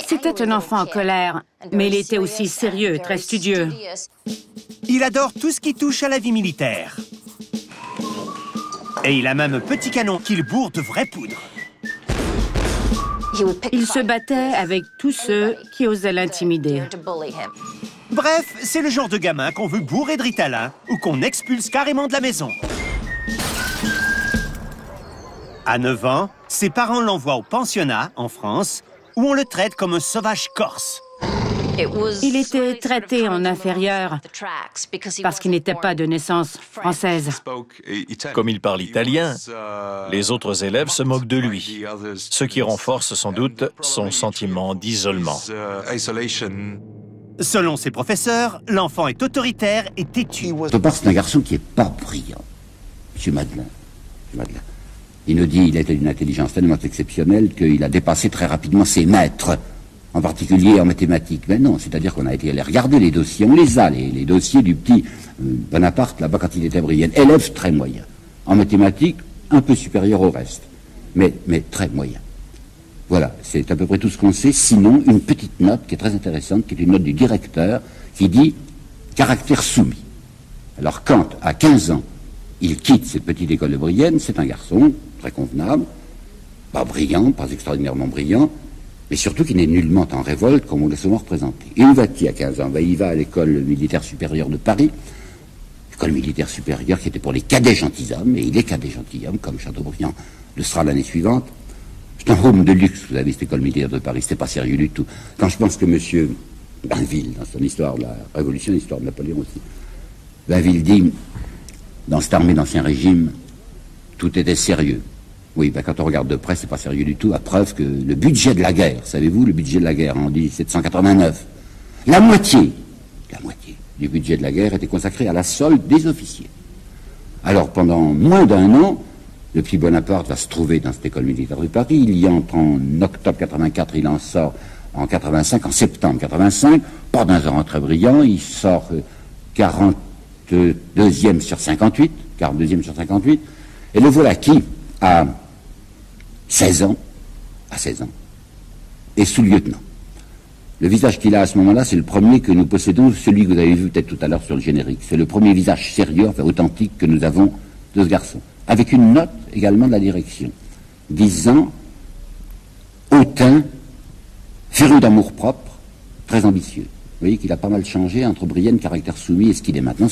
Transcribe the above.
C'était un enfant en colère, mais il était aussi sérieux, très studieux. Il adore tout ce qui touche à la vie militaire. Et il a même un petit canon qu'il bourre de vraie poudre. Il se battait avec tous ceux qui osaient l'intimider. Bref, c'est le genre de gamin qu'on veut bourrer de Ritalin ou qu'on expulse carrément de la maison. À 9 ans, ses parents l'envoient au pensionnat, en France, où on le traite comme un sauvage corse. Il était traité en inférieur parce qu'il n'était pas de naissance française. Comme il parle italien, les autres élèves se moquent de lui, ce qui renforce sans doute son sentiment d'isolement. Selon ses professeurs, l'enfant est autoritaire et têtu. Topard, c'est un garçon qui n'est pas brillant. Monsieur Madeleine. Il nous dit qu'il était d'une intelligence tellement exceptionnelle qu'il a dépassé très rapidement ses maîtres, en particulier en mathématiques. Mais non, c'est-à-dire qu'on a été allé regarder les dossiers. On les a, les dossiers du petit Bonaparte, là-bas, quand il était brillant. Élève très moyen. En mathématiques, un peu supérieur au reste. Mais très moyen. Voilà, c'est à peu près tout ce qu'on sait. Sinon, une petite note qui est très intéressante, qui est une note du directeur, qui dit « caractère soumis ». Alors quand, à 15 ans, il quitte cette petite école de Brienne, c'est un garçon très convenable, pas brillant, pas extraordinairement brillant, mais surtout qui n'est nullement en révolte, comme on l'a souvent représenté. Et où va-t-il à 15 ans? Il va à l'école militaire supérieure de Paris, l'école militaire supérieure qui était pour les cadets gentilshommes, et il est cadet gentilhomme, comme Chateaubriand le sera l'année suivante. C'est un home de luxe, vous avez cette école militaire de Paris, c'était pas sérieux du tout. Quand je pense que M. Bainville, dans son histoire de la Révolution, l'histoire de Napoléon aussi, Bainville dit, dans cette armée d'Ancien Régime, tout était sérieux. Oui, quand on regarde de près, c'est pas sérieux du tout, à preuve que le budget de la guerre, savez-vous, le budget de la guerre en 1789, la moitié du budget de la guerre était consacré à la solde des officiers. Alors, pendant moins d'un an, le petit Bonaparte va se trouver dans cette école militaire de Paris, il y entre en octobre 84, il en sort en 85, en septembre 85, pas dans un rang très brillant, il sort 42e sur 58, et le voilà qui, à 16 ans, est sous-lieutenant. Le visage qu'il a à ce moment-là, c'est le premier que nous possédons, celui que vous avez vu peut-être tout à l'heure sur le générique. C'est le premier visage sérieux, enfin authentique, que nous avons de ce garçon. Avec une note également de la direction, disant hautain, féru d'amour-propre, très ambitieux. Vous voyez qu'il a pas mal changé entre Brienne, caractère soumis, et ce qu'il est maintenant.